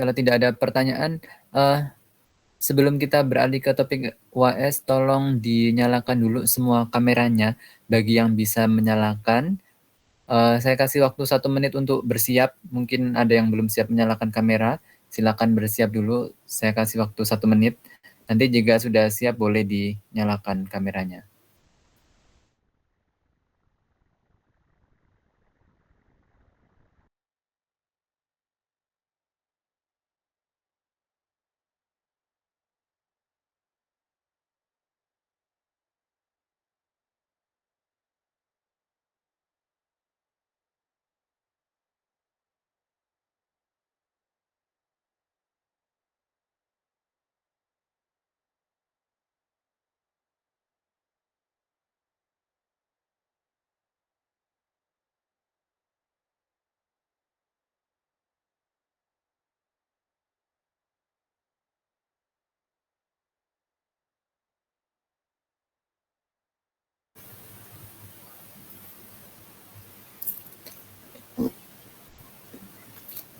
Kalau tidak ada pertanyaan, sebelum kita beralih ke topik UAS, tolong dinyalakan dulu semua kameranya bagi yang bisa menyalakan. Saya kasih waktu 1 menit untuk bersiap. Mungkin ada yang belum siap menyalakan kamera. Silakan bersiap dulu. Saya kasih waktu 1 menit. Nanti jika sudah siap boleh dinyalakan kameranya.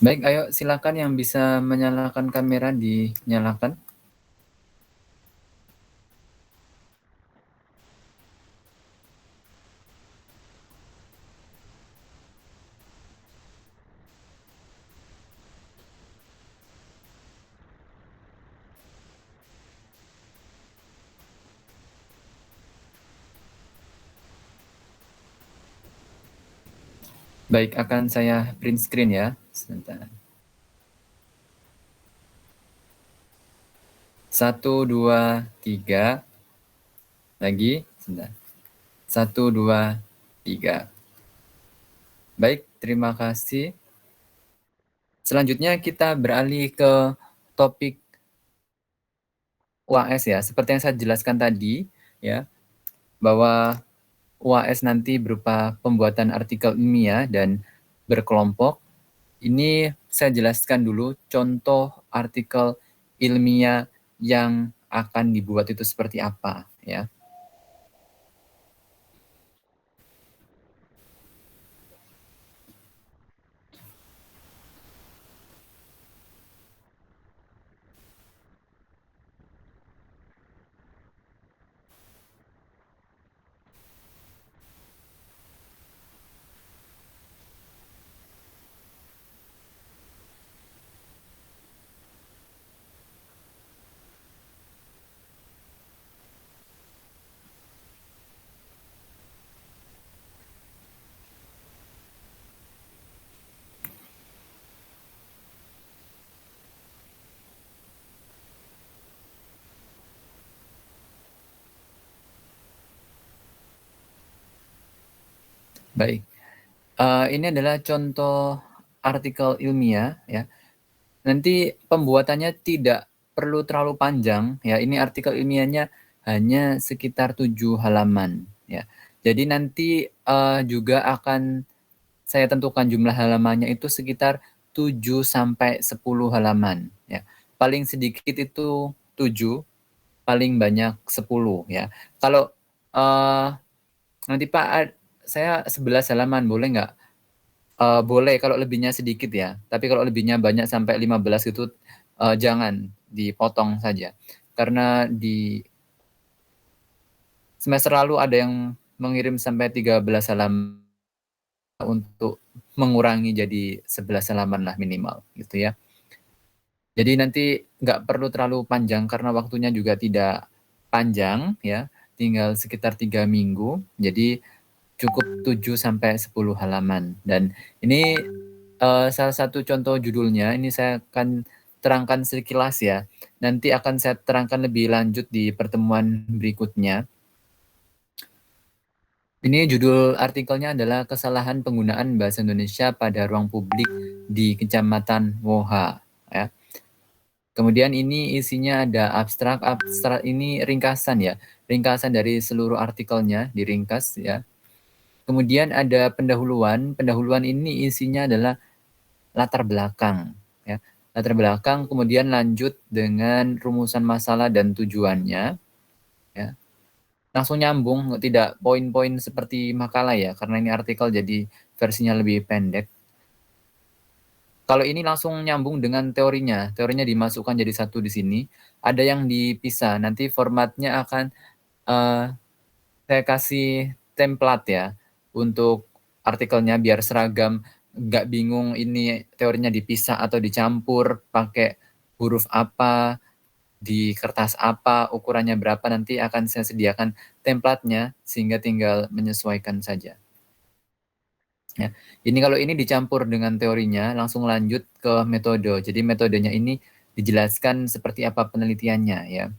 Baik, ayo silakan yang bisa menyalakan kamera dinyalakan. Baik, akan saya print screen ya. Sebentar. 1, 2, 3. Lagi, sebentar. 1, 2, 3. Baik, terima kasih. Selanjutnya kita beralih ke topik UAS ya. Seperti yang saya jelaskan tadi, ya, bahwa UAS nanti berupa pembuatan artikel ilmiah dan berkelompok. Ini saya jelaskan dulu contoh artikel ilmiah yang akan dibuat itu seperti apa, ya. Baik. Ini adalah contoh artikel ilmiah ya. Nanti pembuatannya tidak perlu terlalu panjang ya. Ini artikel ilmiahnya hanya sekitar 7 halaman ya. Jadi nanti juga akan saya tentukan jumlah halamannya itu sekitar 7 sampai 10 halaman ya. Paling sedikit itu 7, paling banyak 10 ya. Kalau nanti Pak saya 11 halaman boleh nggak? Boleh kalau lebihnya sedikit ya, tapi kalau lebihnya banyak sampai 15 itu jangan, dipotong saja. Karena di semester lalu ada yang mengirim sampai 13 halaman untuk mengurangi jadi 11 halaman lah minimal gitu ya. Jadi nanti nggak perlu terlalu panjang karena waktunya juga tidak panjang ya, tinggal sekitar 3 minggu. Jadi cukup 7 sampai 10 halaman. Dan ini salah satu contoh judulnya, ini saya akan terangkan sekilas ya. Nanti akan saya terangkan lebih lanjut di pertemuan berikutnya. Ini judul artikelnya adalah kesalahan penggunaan bahasa Indonesia pada ruang publik di Kecamatan Woha. Ya. Kemudian ini isinya ada abstrak ini ringkasan ya, ringkasan dari seluruh artikelnya diringkas ya. Kemudian ada pendahuluan, pendahuluan ini isinya adalah latar belakang ya. Latar belakang kemudian lanjut dengan rumusan masalah dan tujuannya ya. Langsung nyambung, tidak poin-poin seperti makalah ya, karena ini artikel jadi versinya lebih pendek. Kalau ini langsung nyambung dengan teorinya dimasukkan jadi satu di sini, ada yang dipisah, nanti formatnya akan saya kasih template ya, untuk artikelnya biar seragam, nggak bingung ini teorinya dipisah atau dicampur, pakai huruf apa, di kertas apa, ukurannya berapa, nanti akan saya sediakan templatenya, sehingga tinggal menyesuaikan saja. Ya, ini kalau ini dicampur dengan teorinya, langsung lanjut ke metode. Jadi metodenya ini dijelaskan seperti apa penelitiannya ya.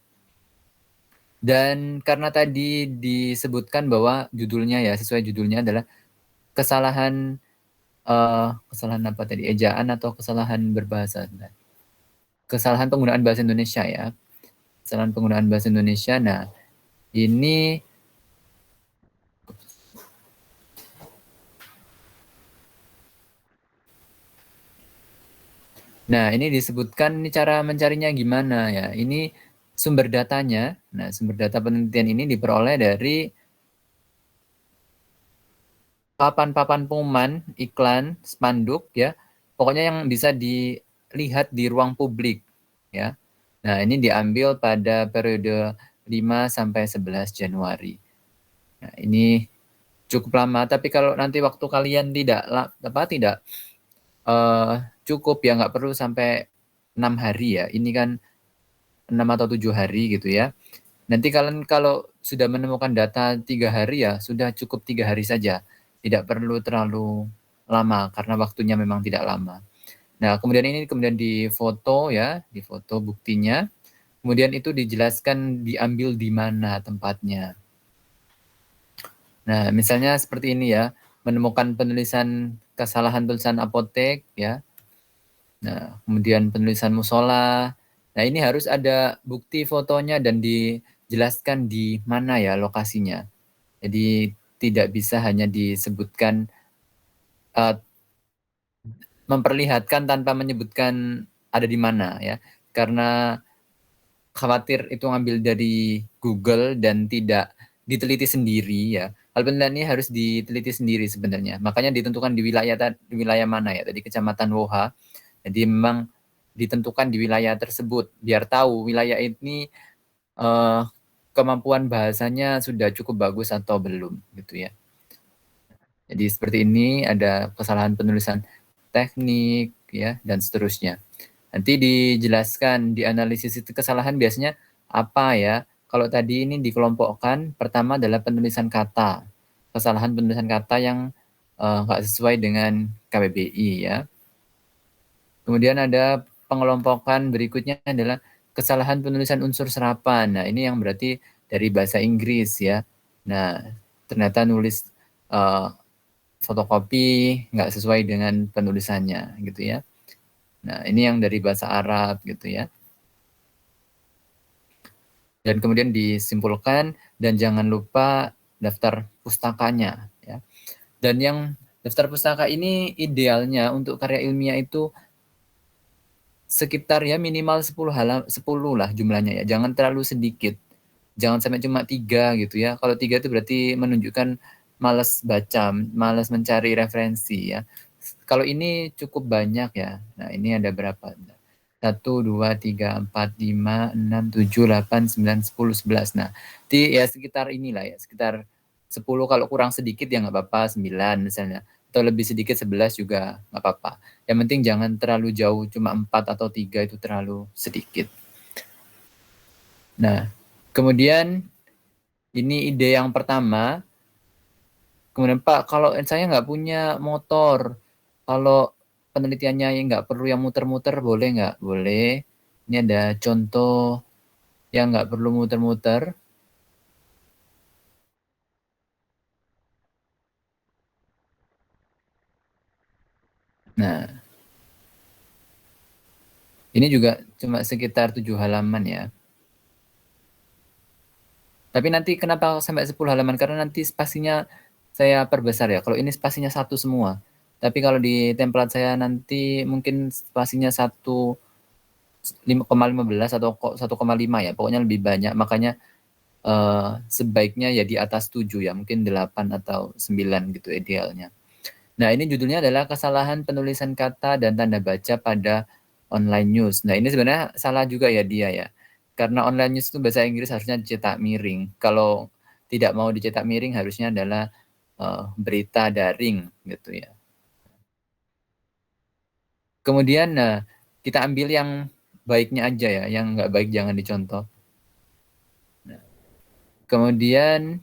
Dan karena tadi disebutkan bahwa judulnya ya, sesuai judulnya adalah kesalahan kesalahan apa tadi? Ejaan atau kesalahan berbahasa? Kesalahan penggunaan bahasa Indonesia ya. Kesalahan penggunaan bahasa Indonesia. Nah, ini ini disebutkan ini cara mencarinya gimana ya. Ini sumber datanya. Nah, sumber data penelitian ini diperoleh dari papan-papan pengumuman, iklan, spanduk ya. Pokoknya yang bisa dilihat di ruang publik ya. Nah, ini diambil pada periode 5 sampai 11 Januari. Nah, ini cukup lama, tapi kalau nanti waktu kalian tidak cukup ya, nggak perlu sampai 6 hari ya. Ini kan 6 atau 7 hari gitu ya. Nanti kalian kalau sudah menemukan data 3 hari ya, sudah cukup 3 hari saja. Tidak perlu terlalu lama karena waktunya memang tidak lama. Nah, kemudian ini difoto ya, difoto buktinya. Kemudian itu dijelaskan diambil di mana tempatnya. Nah, misalnya seperti ini ya, menemukan kesalahan tulisan apotek ya. Nah, kemudian penulisan musola. Nah, ini harus ada bukti fotonya dan dijelaskan di mana ya lokasinya. Jadi tidak bisa hanya disebutkan memperlihatkan tanpa menyebutkan ada di mana ya. Karena khawatir itu ngambil dari Google dan tidak diteliti sendiri ya. Hal penelitian ini harus diteliti sendiri sebenarnya. Makanya ditentukan di wilayah mana ya. Tadi Kecamatan Woha. Jadi memang ditentukan di wilayah tersebut biar tahu wilayah ini kemampuan bahasanya sudah cukup bagus atau belum gitu ya. Jadi seperti ini ada kesalahan penulisan teknik ya dan seterusnya. Nanti dijelaskan, dianalisis itu kesalahan biasanya apa ya. Kalau tadi ini dikelompokkan, pertama adalah penulisan kata. Kesalahan penulisan kata yang nggak sesuai dengan KBBI ya. Kemudian ada pengelompokan berikutnya adalah kesalahan penulisan unsur serapan. Nah, ini yang berarti dari bahasa Inggris ya. Nah, ternyata nulis fotokopi nggak sesuai dengan penulisannya gitu ya. Nah, ini yang dari bahasa Arab gitu ya. Dan kemudian disimpulkan dan jangan lupa daftar pustakanya ya. Dan yang daftar pustaka ini idealnya untuk karya ilmiah itu sekitar ya minimal 10 lah jumlahnya ya. Jangan terlalu sedikit. Jangan sampai cuma 3 gitu ya. Kalau 3 itu berarti menunjukkan malas baca, malas mencari referensi ya. Kalau ini cukup banyak ya. Nah, ini ada berapa? 1, 2, 3, 4, 5, 6, 7, 8, 9, 10, 11. Nah, ya sekitar inilah ya, sekitar 10, kalau kurang sedikit ya nggak apa-apa, 9 misalnya. Atau lebih sedikit 11 juga nggak apa-apa. Yang penting jangan terlalu jauh, cuma 4 atau 3 itu terlalu sedikit. Nah, kemudian ini ide yang pertama. Kemudian Pak, kalau saya nggak punya motor, kalau penelitiannya yang nggak perlu yang muter-muter boleh nggak? Boleh. Ini ada contoh yang nggak perlu muter-muter. Nah, ini juga cuma sekitar 7 halaman ya. Tapi nanti kenapa sampai 10 halaman? Karena nanti spasinya saya perbesar ya. Kalau ini spasinya 1 semua. Tapi kalau di template saya nanti mungkin spasinya 1,15 atau 1,5 ya. Pokoknya lebih banyak. Makanya sebaiknya ya di atas 7 ya. Mungkin 8 atau 9 gitu idealnya. Nah, ini judulnya adalah kesalahan penulisan kata dan tanda baca pada online news. Nah, ini sebenarnya salah juga ya dia ya. Karena online news itu bahasa Inggris harusnya dicetak miring. Kalau tidak mau dicetak miring harusnya adalah berita daring gitu ya. Kemudian kita ambil yang baiknya aja ya, yang nggak baik jangan dicontoh. Nah, kemudian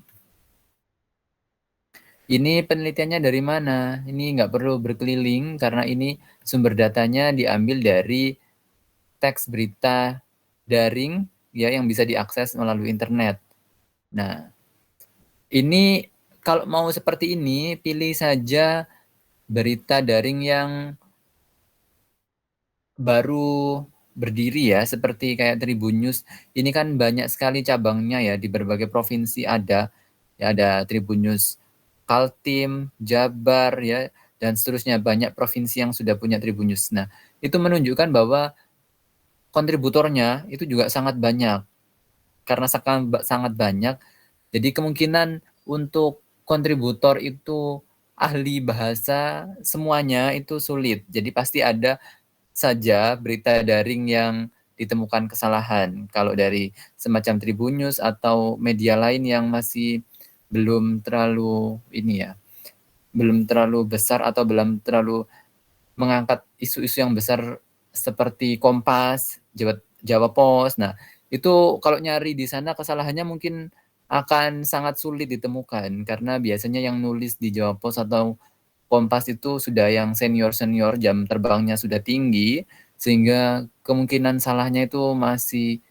ini penelitiannya dari mana? Ini nggak perlu berkeliling karena ini sumber datanya diambil dari teks berita daring ya yang bisa diakses melalui internet. Nah, ini kalau mau seperti ini pilih saja berita daring yang baru berdiri ya, seperti kayak Tribun News. Ini kan banyak sekali cabangnya ya, di berbagai provinsi ada. Ya, ada Tribun News Kaltim, Jabar ya, dan seterusnya. Banyak provinsi yang sudah punya Tribun News. Nah, itu menunjukkan bahwa kontributornya itu juga sangat banyak. Karena sangat banyak, jadi kemungkinan untuk kontributor itu ahli bahasa semuanya itu sulit. Jadi pasti ada saja berita daring yang ditemukan kesalahan. Kalau dari semacam Tribun News atau media lain yang masih belum terlalu ini ya, belum terlalu besar atau belum terlalu mengangkat isu-isu yang besar seperti Kompas, Jawa Pos. Nah, itu kalau nyari di sana kesalahannya mungkin akan sangat sulit ditemukan karena biasanya yang nulis di Jawa Pos atau Kompas itu sudah yang senior-senior, jam terbangnya sudah tinggi, sehingga kemungkinan salahnya itu masih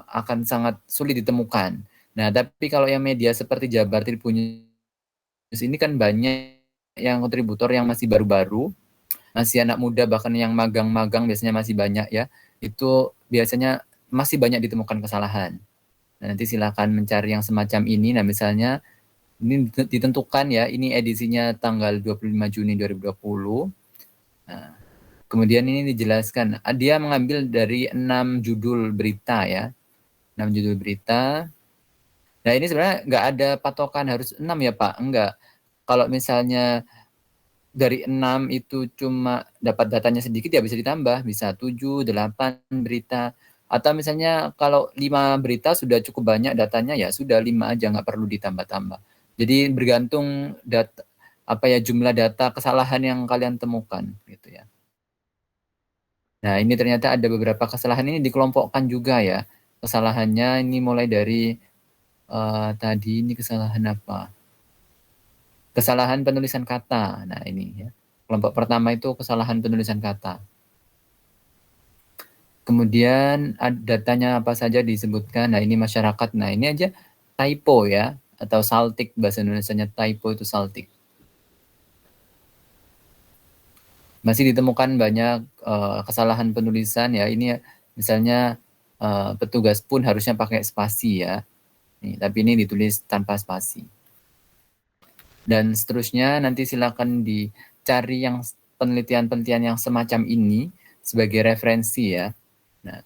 akan sangat sulit ditemukan. Nah, tapi kalau yang media seperti Jabar Tribun News ini kan banyak yang kontributor yang masih baru-baru, masih anak muda, bahkan yang magang-magang biasanya masih banyak ya, itu biasanya masih banyak ditemukan kesalahan. Nah, nanti silakan mencari yang semacam ini. Nah, misalnya ini ditentukan ya, ini edisinya tanggal 25 Juni 2020. Nah, kemudian ini dijelaskan, dia mengambil dari 6 judul berita ya, 6 judul berita. Nah, ini sebenarnya nggak ada patokan harus 6 ya Pak, enggak. Kalau misalnya dari 6 itu cuma dapat datanya sedikit ya bisa ditambah, bisa 7, 8 berita. Atau misalnya kalau 5 berita sudah cukup banyak datanya ya sudah 5 aja nggak perlu ditambah-tambah. Jadi bergantung data apa ya jumlah data kesalahan yang kalian temukan gitu ya. Nah, ini ternyata ada beberapa kesalahan ini dikelompokkan juga ya. Kesalahannya ini mulai dari tadi ini kesalahan apa? Kesalahan penulisan kata. Nah, ini ya. Kelompok pertama itu kesalahan penulisan kata. Kemudian datanya apa saja disebutkan. Nah, ini masyarakat. Nah, ini aja typo ya atau saltik, bahasa Indonesianya typo itu saltik. Masih ditemukan banyak kesalahan penulisan ya. Ini misalnya petugas pun harusnya pakai spasi ya. Nih, tapi ini ditulis tanpa spasi. Dan seterusnya nanti silakan dicari yang penelitian-penelitian yang semacam ini sebagai referensi ya. Nah,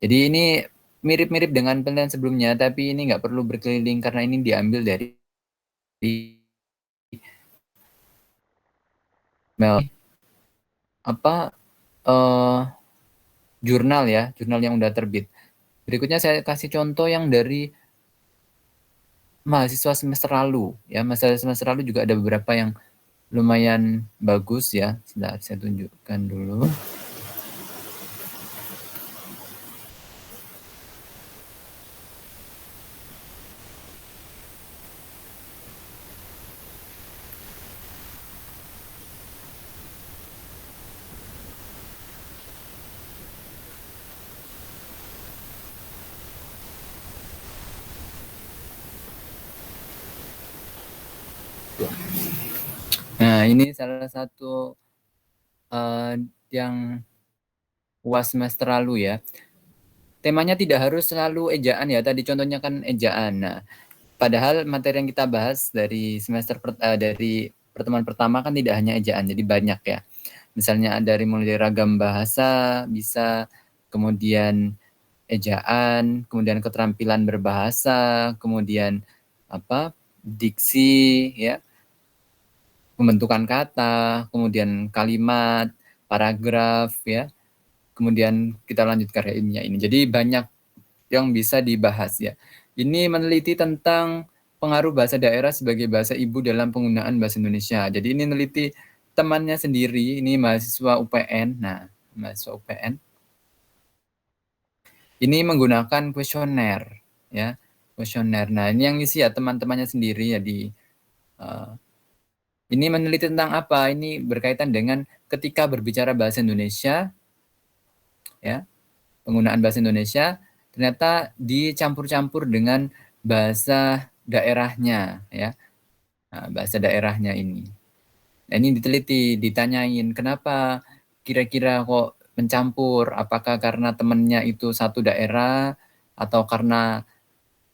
jadi ini mirip-mirip dengan penelitian sebelumnya, tapi ini nggak perlu berkeliling karena ini diambil dari apa jurnal ya, jurnal yang udah terbit. Berikutnya saya kasih contoh yang dari mahasiswa semester lalu ya. Mahasiswa semester lalu juga ada beberapa yang lumayan bagus ya. Sebentar saya tunjukkan dulu. Nah, ini salah satu yang UAS semester lalu ya. Temanya tidak harus selalu ejaan ya. Tadi contohnya kan ejaan. Nah, padahal materi yang kita bahas dari dari pertemuan pertama kan tidak hanya ejaan, jadi banyak ya. Misalnya dari mulai dari ragam bahasa, bisa kemudian ejaan, kemudian keterampilan berbahasa, kemudian apa? Diksi ya. pembentukan kata, kemudian kalimat, paragraf ya. Kemudian kita lanjut karya ilmiah ini. Jadi banyak yang bisa dibahas ya. Ini meneliti tentang pengaruh bahasa daerah sebagai bahasa ibu dalam penggunaan bahasa Indonesia. Jadi ini meneliti temannya sendiri, ini mahasiswa UPN. Nah, mahasiswa UPN. Ini menggunakan kuesioner ya. Kuesioner. Nah, ini yang ngisi ya teman-temannya sendiri ya ini meneliti tentang apa? Ini berkaitan dengan ketika berbicara bahasa Indonesia ya. Penggunaan bahasa Indonesia ternyata dicampur-campur dengan bahasa daerahnya ya. Nah, bahasa daerahnya ini. Nah, ini diteliti, ditanyain kenapa kira-kira kok mencampur? Apakah karena temannya itu satu daerah atau karena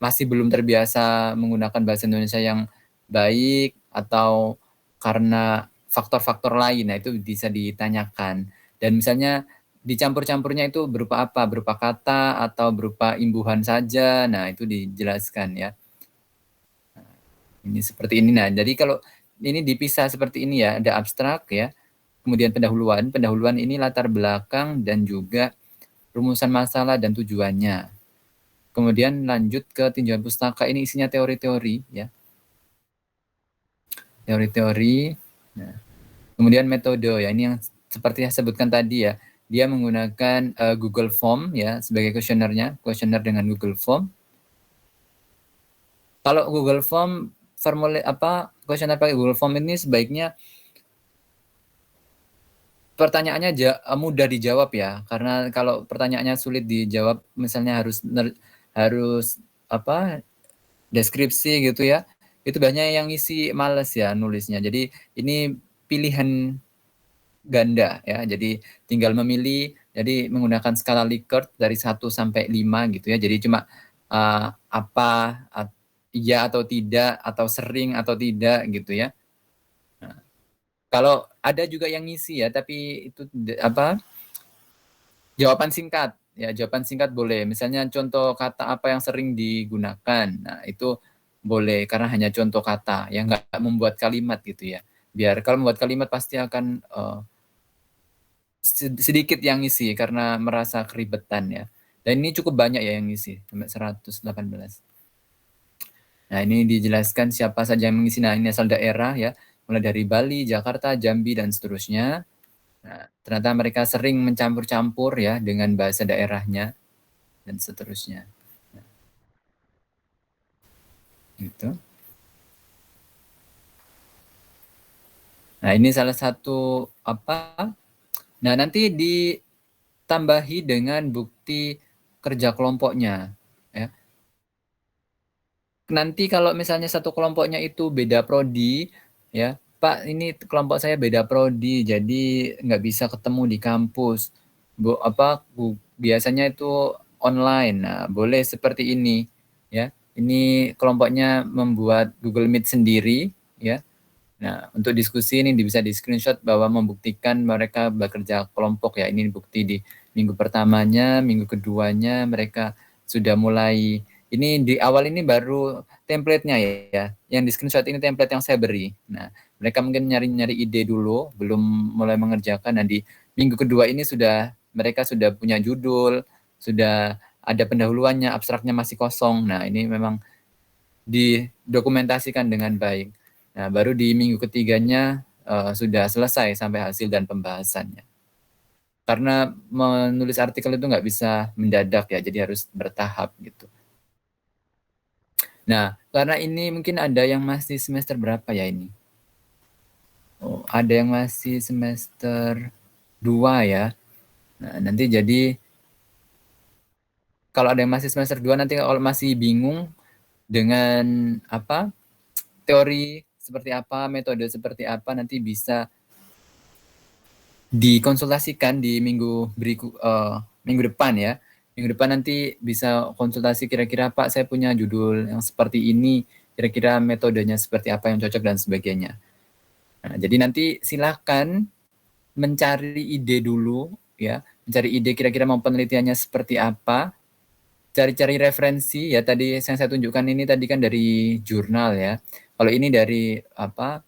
masih belum terbiasa menggunakan bahasa Indonesia yang baik atau karena faktor-faktor lain? Nah, itu bisa ditanyakan. Dan misalnya dicampur-campurnya itu berupa apa? Berupa kata atau berupa imbuhan saja. Nah, itu dijelaskan ya. Ini seperti ini. Nah, jadi kalau ini dipisah seperti ini ya, ada abstrak ya. Kemudian pendahuluan. Pendahuluan ini latar belakang dan juga rumusan masalah dan tujuannya. Kemudian lanjut ke tinjauan pustaka, ini isinya teori-teori ya. Teori-teori. Nah, kemudian metode ya, ini yang seperti yang saya sebutkan tadi ya. Dia menggunakan Google Form ya sebagai kuesionernya, kuesioner dengan Google Form. Kalau Google Form formulir apa kuesioner pakai Google Form ini sebaiknya pertanyaannya mudah dijawab ya, karena kalau pertanyaannya sulit dijawab, misalnya harus apa deskripsi gitu ya, itu banyak yang isi males ya nulisnya. Jadi ini pilihan ganda ya, jadi tinggal memilih, jadi menggunakan skala Likert dari 1 sampai 5 gitu ya. Jadi cuma apa, iya atau tidak, atau sering atau tidak gitu ya. Nah, kalau ada juga yang ngisi ya, tapi itu apa? Jawaban singkat ya, jawaban singkat boleh. Misalnya contoh kata apa yang sering digunakan. Nah, itu boleh karena hanya contoh kata yang nggak membuat kalimat gitu ya. Biar kalau membuat kalimat pasti akan sedikit yang ngisi karena merasa keribetan ya. Dan ini cukup banyak ya yang ngisi, sampai 118. Nah, ini dijelaskan siapa saja yang mengisi. Nah, ini asal daerah ya, mulai dari Bali, Jakarta, Jambi, dan seterusnya. Nah, ternyata mereka sering mencampur-campur ya dengan bahasa daerahnya dan seterusnya. Gitu. Nah, ini salah satu apa? Nah, nanti ditambahi dengan bukti kerja kelompoknya ya. Nanti kalau misalnya satu kelompoknya itu beda prodi ya, Pak ini kelompok saya beda prodi jadi nggak bisa ketemu di kampus. Biasanya itu online. Nah, boleh seperti ini ya. Ini kelompoknya membuat Google Meet sendiri ya. Nah, untuk diskusi ini bisa di screenshot bahwa membuktikan mereka bekerja kelompok ya. Ini bukti di minggu pertamanya, minggu keduanya mereka sudah mulai. Ini di awal ini baru template-nya ya. Yang di screenshot ini template yang saya beri. Nah, mereka mungkin nyari-nyari ide dulu, belum mulai mengerjakan. Nah, di minggu kedua ini mereka sudah punya judul, sudah ada pendahuluannya, abstraknya masih kosong. Nah, ini memang didokumentasikan dengan baik. Nah, baru di minggu ketiganya sudah selesai sampai hasil dan pembahasannya. Karena menulis artikel itu nggak bisa mendadak ya, jadi harus bertahap gitu. Nah, karena ini mungkin ada yang masih semester berapa ya ini? Oh, ada yang masih semester 2 ya. Nah, nanti jadi kalau ada yang masih semester 2 nanti kalau masih bingung dengan apa teori seperti apa, metode seperti apa, nanti bisa dikonsultasikan di minggu depan ya. Minggu depan nanti bisa konsultasi kira-kira Pak saya punya judul yang seperti ini, kira-kira metodenya seperti apa yang cocok dan sebagainya. Nah, jadi nanti silakan mencari ide dulu ya, mencari ide kira-kira mau penelitiannya seperti apa, cari-cari referensi ya tadi yang saya tunjukkan ini tadi kan dari jurnal ya. Kalau ini dari apa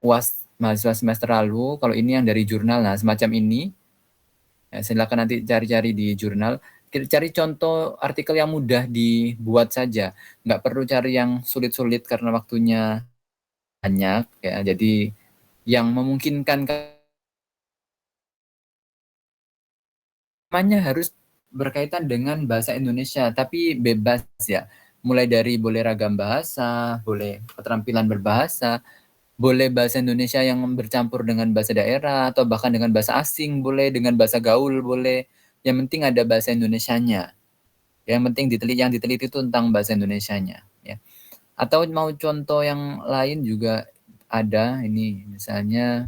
UAS mahasiswa semester lalu, kalau ini yang dari jurnal. Nah, semacam ini. Ya, silakan nanti cari-cari di jurnal. Cari contoh artikel yang mudah dibuat saja. Nggak perlu cari yang sulit-sulit karena waktunya banyak. Ya, jadi yang memungkinkan namanya harus berkaitan dengan bahasa Indonesia, tapi bebas ya. Mulai dari boleh ragam bahasa, boleh keterampilan berbahasa, boleh bahasa Indonesia yang bercampur dengan bahasa daerah, atau bahkan dengan bahasa asing, boleh dengan bahasa gaul, boleh. Yang penting ada bahasa Indonesianya. Yang penting yang diteliti itu tentang bahasa Indonesianya. Ya. Atau mau contoh yang lain juga ada, ini misalnya.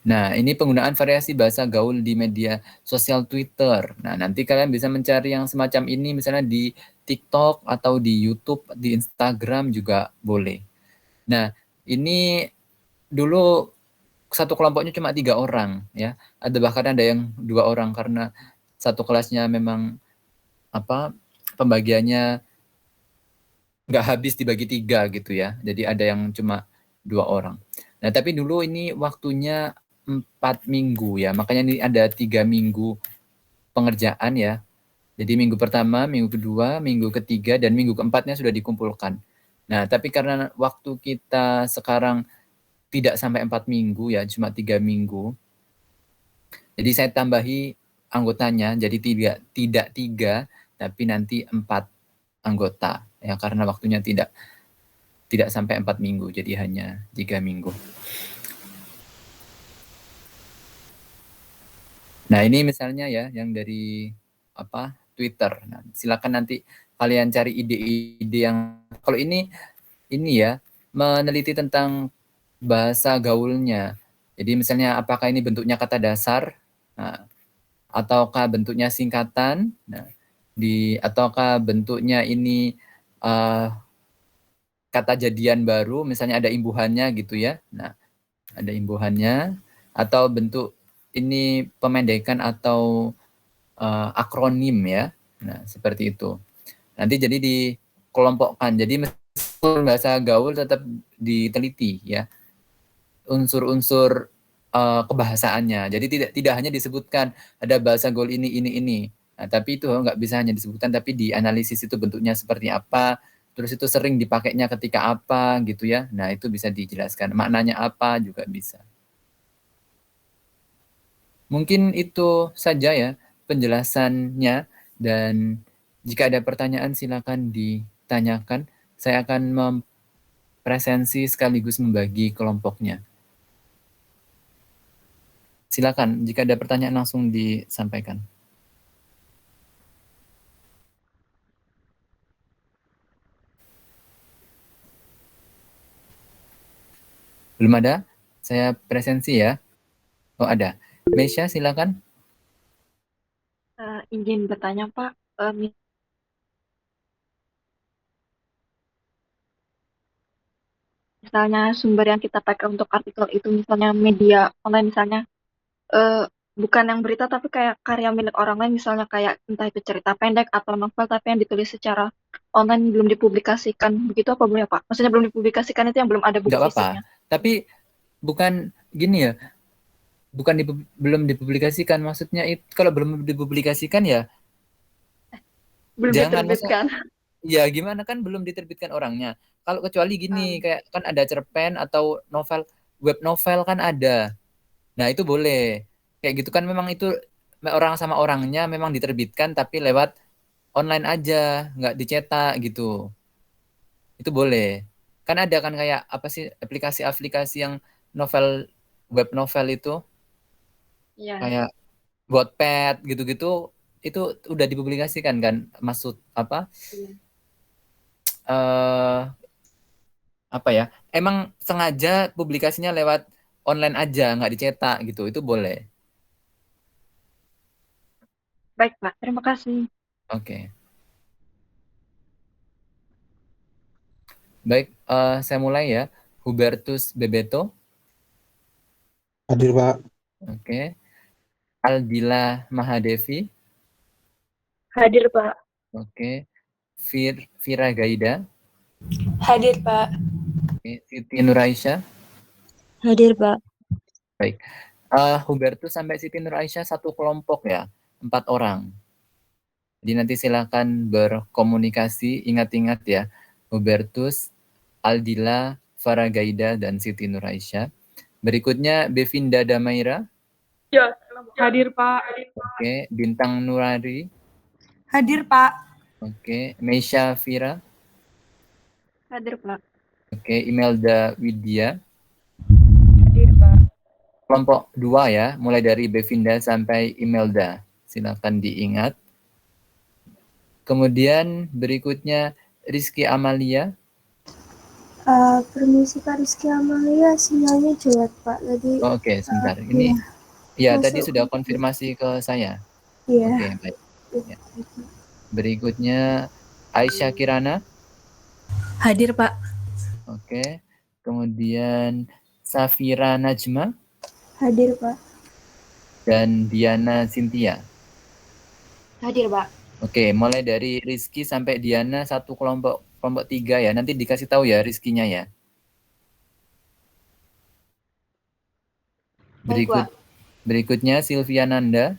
Nah, ini penggunaan variasi bahasa gaul di media sosial Twitter. Nah, nanti kalian bisa mencari yang semacam ini misalnya di TikTok atau di YouTube, di Instagram juga boleh. Nah, ini dulu satu kelompoknya cuma 3 orang ya. Ada bahkan ada yang 2 orang karena satu kelasnya memang apa pembagiannya nggak habis dibagi 3 gitu ya. Jadi ada yang cuma 2 orang. Nah, tapi dulu ini waktunya 4 minggu ya. Makanya ini ada 3 minggu pengerjaan ya. Jadi minggu pertama, minggu kedua, minggu ketiga, dan minggu keempatnya sudah dikumpulkan. Nah, tapi karena waktu kita sekarang tidak sampai 4 minggu ya, cuma 3 minggu. Jadi saya tambahi anggotanya, jadi tidak 3, tapi nanti 4 anggota ya, karena waktunya tidak sampai 4 minggu, jadi hanya 3 minggu. Nah, ini misalnya ya yang dari Twitter. Nah, silakan nanti kalian cari ide-ide yang kalau ini ya meneliti tentang bahasa gaulnya. Jadi misalnya apakah ini bentuknya kata dasar, nah, ataukah bentuknya singkatan, nah, ataukah bentuknya ini uh, kata jadian baru, misalnya ada imbuhannya gitu ya. Nah, ada imbuhannya, atau bentuk ini pemendekan atau akronim ya. Nah, seperti itu. Nanti jadi dikelompokkan. Jadi meskipun bahasa gaul tetap diteliti ya. Unsur-unsur kebahasaannya. Jadi tidak hanya disebutkan ada bahasa gaul ini. Nah, tapi itu nggak bisa hanya disebutkan, tapi dianalisis itu bentuknya seperti apa, terus itu sering dipakainya ketika apa gitu ya. Nah, itu bisa dijelaskan. Maknanya apa juga bisa. Mungkin itu saja ya penjelasannya, dan jika ada pertanyaan silakan ditanyakan. Saya akan mempresensi sekaligus membagi kelompoknya. Silakan jika ada pertanyaan langsung disampaikan. Belum ada? Saya presensi ya. Oh, ada. Mesya silakan. Izin bertanya Pak, misalnya sumber yang kita pakai untuk artikel itu misalnya media online misalnya eh, bukan yang berita tapi kayak karya milik orang lain misalnya kayak entah itu cerita pendek atau novel tapi yang ditulis secara online belum dipublikasikan begitu apa boleh Pak? Maksudnya belum dipublikasikan itu yang belum ada buku Nggak apa-apa. fisiknya. Tapi bukan gini ya, bukan belum dipublikasikan. Maksudnya itu kalau belum dipublikasikan ya Belum jangan, masa diterbitkan. ya gimana, kan belum diterbitkan orangnya. Kalau kecuali gini, kayak kan ada cerpen atau novel, web novel kan ada. Nah, itu boleh. Kayak gitu kan memang itu orang sama orangnya memang diterbitkan tapi lewat online aja, nggak dicetak gitu. Itu boleh. Kan ada kan kayak apa sih aplikasi-aplikasi yang novel, web novel itu Iya. kayak Wattpad gitu-gitu, itu udah dipublikasikan kan, maksud Iya. eh apa ya, emang sengaja publikasinya lewat online aja nggak dicetak gitu, itu boleh. Baik Pak, terima kasih. Oke, baik, saya mulai ya. Hubertus Bebeto. Hadir, Pak. Oke. Aldila Mahadevi. Hadir Pak. Oke. Vira Gaida. Hadir, Pak. Oke, Siti Nuraisyah. Hadir, Pak. Baik. Hubertus sampai Siti Nuraisyah satu kelompok ya, 4 orang. Jadi nanti silakan berkomunikasi, ingat-ingat ya, Hubertus, Aldila, Faragaida, dan Siti Nuraisyah. Berikutnya Bevinda Damaira. Ya, hadir Pak. Oke, Bintang Nurari. Hadir, Pak. Oke, Meisha Fira. Hadir, Pak. Oke, Imelda Widya. Hadir Pak. Kelompok 2 ya, mulai dari Bevinda sampai Imelda. Silakan diingat. Kemudian berikutnya Rizky Amalia. Permisi Kak Rizky Amalia, sinyalnya jelek Pak. Tadi Oke, sebentar. Ini ya tadi masuk sudah konfirmasi ke saya. Iya. Oke, baik. Ya. Berikutnya Aisyah Kirana. Hadir, Pak. Oke. Kemudian Safira Najma Hadir Pak. dan Diana Cynthia. Hadir, Pak. Oke, mulai dari Rizky sampai Diana satu kelompok 3 ya. Nanti dikasih tahu ya Rizkinya ya. Berikutnya Sylvia Nanda.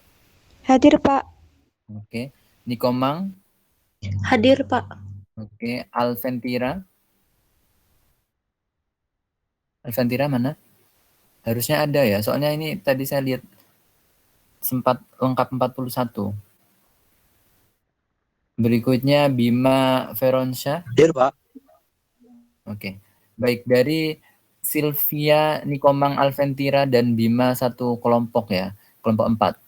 Hadir Pak. Oke. Nikomang. Hadir, Pak. Oke. Alventira. Alventira mana? Harusnya ada ya. Soalnya ini tadi saya lihat sempat lengkap 41. Berikutnya Bima Veronsyah. Hadir, Pak. Oke. Baik, dari Sylvia, Nikomang, Alventira, dan Bima satu kelompok ya. Kelompok 4.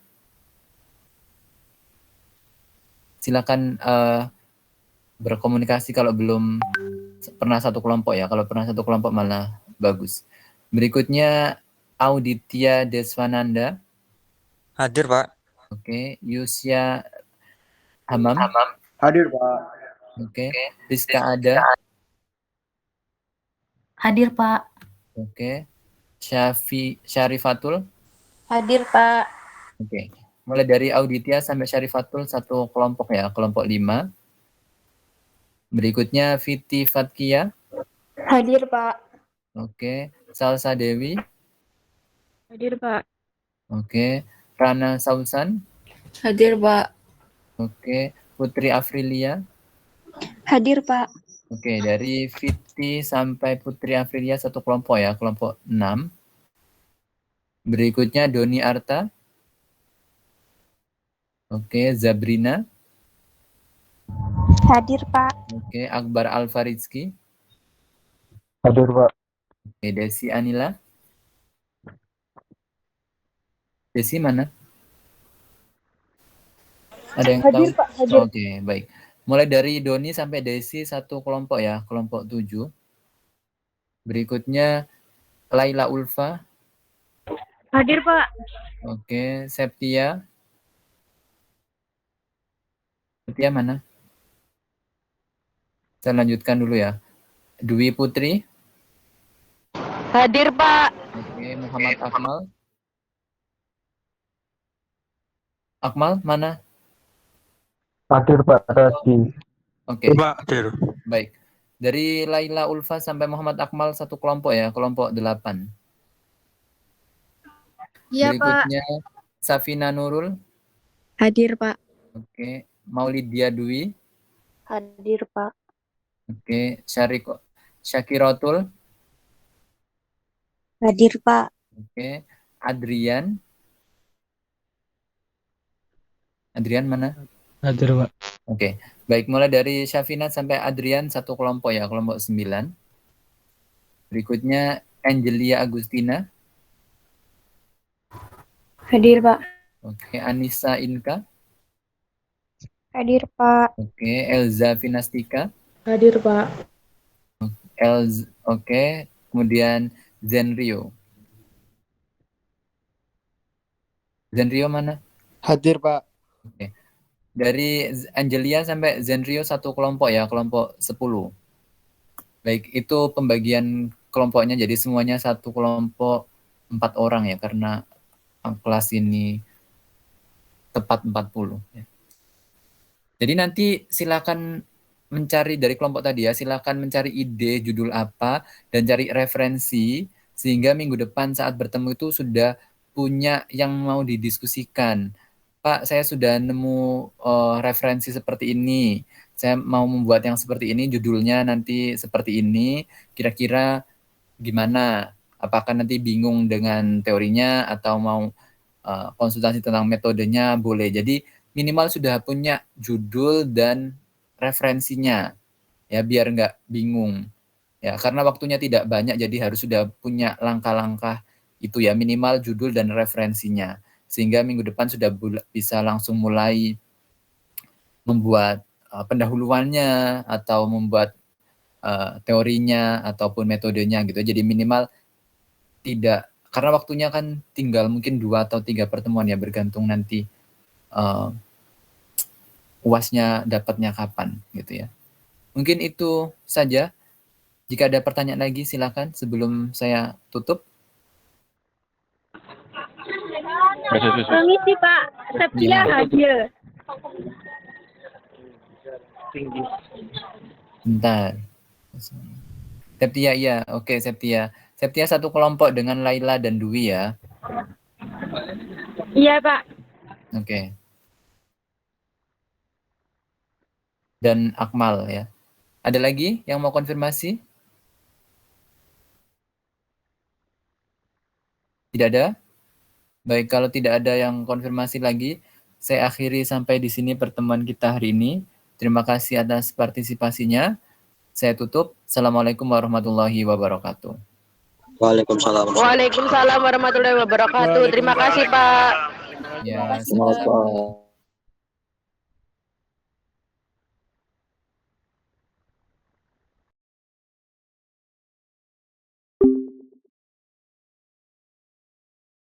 Silakan berkomunikasi kalau belum pernah satu kelompok ya. Kalau pernah satu kelompok malah bagus. Berikutnya Auditya Deswananda. Hadir, Pak. Oke. Yusya Hamam. Hadir, Pak. Oke. Rizka Ada. Hadir, Pak. Oke. Syarifatul. Hadir, Pak. Oke. Mulai dari Auditya sampai Syarifatul satu kelompok ya, kelompok 5. Berikutnya Fiti Fatkia. Hadir, Pak. Oke. Salsa Dewi. Hadir Pak. Oke. Rana Sausan. Hadir, Pak. Oke. Putri Afrilia. Hadir Pak. Oke, dari Fiti sampai Putri Afrilia satu kelompok ya, kelompok 6. Berikutnya Doni Arta. Oke, Zabrina. Hadir Pak. Oke, Akbar Alfarizki. Hadir, Pak. Oke, Desi Anila. Desi mana? Ada yang Hadir, tahu? Pak, hadir. Oke, baik. Mulai dari Doni sampai Desi satu kelompok ya, kelompok 7. Berikutnya Laila Ulfa. Hadir Pak. Oke, Septia. Septia mana? Saya lanjutkan dulu ya. Dwi Putri. Hadir Pak. Oke, Muhammad Akmal. Akmal mana? Hadir, Pak. Tadi. Oke, Pak, hadir. baik. Dari Laila Ulfa sampai Muhammad Akmal satu kelompok ya, kelompok 8. Iya, Pak. Berikutnya Safina Nurul. Hadir, Pak. Oke, Maulidia Dwi. Hadir Pak. Oke, Syakiratul. Hadir Pak. Oke, Adrian. Adrian mana? Hadir, Pak. Oke, baik. Mulai dari Syafina sampai Adrian satu kelompok ya, kelompok 9. Berikutnya Angelia Agustina. Hadir, Pak. Oke, Anissa Inka. Hadir Pak. Oke, Elza Finastika. Hadir Pak. Oke, kemudian Zenrio. Zenrio mana? Hadir, Pak. Oke. Dari Angelia sampai Zenrio satu kelompok ya, kelompok 10. Baik, itu pembagian kelompoknya jadi semuanya satu kelompok 4 orang ya, karena kelas ini tepat 40 ya. Jadi nanti silakan mencari dari kelompok tadi ya, silakan mencari ide judul apa dan cari referensi sehingga minggu depan saat bertemu itu sudah punya yang mau didiskusikan. Pak, saya sudah nemu referensi seperti ini. Saya mau membuat yang seperti ini, judulnya nanti seperti ini. Kira-kira gimana? Apakah nanti bingung dengan teorinya atau mau konsultasi tentang metodenya? Boleh. Jadi minimal sudah punya judul dan referensinya, ya biar nggak bingung. Ya, karena waktunya tidak banyak, jadi harus sudah punya langkah-langkah itu ya, minimal judul dan referensinya. Sehingga minggu depan sudah bisa langsung mulai membuat pendahuluannya atau membuat teorinya ataupun metodenya gitu. Jadi minimal tidak, karena waktunya kan tinggal mungkin 2 atau 3 pertemuan ya, bergantung nanti UASnya dapatnya kapan gitu ya. Mungkin itu saja. Jika ada pertanyaan lagi silakan sebelum saya tutup. Permisi Pak, Septia hadir. Bentar. Septia, iya. Oke, Septia. Septia satu kelompok dengan Laila dan Dwi ya. Iya Pak. Oke. Dan Akmal ya. Ada lagi yang mau konfirmasi? Tidak ada? Baik, kalau tidak ada yang konfirmasi lagi, saya akhiri sampai di sini pertemuan kita hari ini. Terima kasih atas partisipasinya. Saya tutup. Assalamualaikum warahmatullahi wabarakatuh. Waalaikumsalam. Waalaikumsalam warahmatullahi wabarakatuh. Terima kasih Pak. Ya, Selamat malam.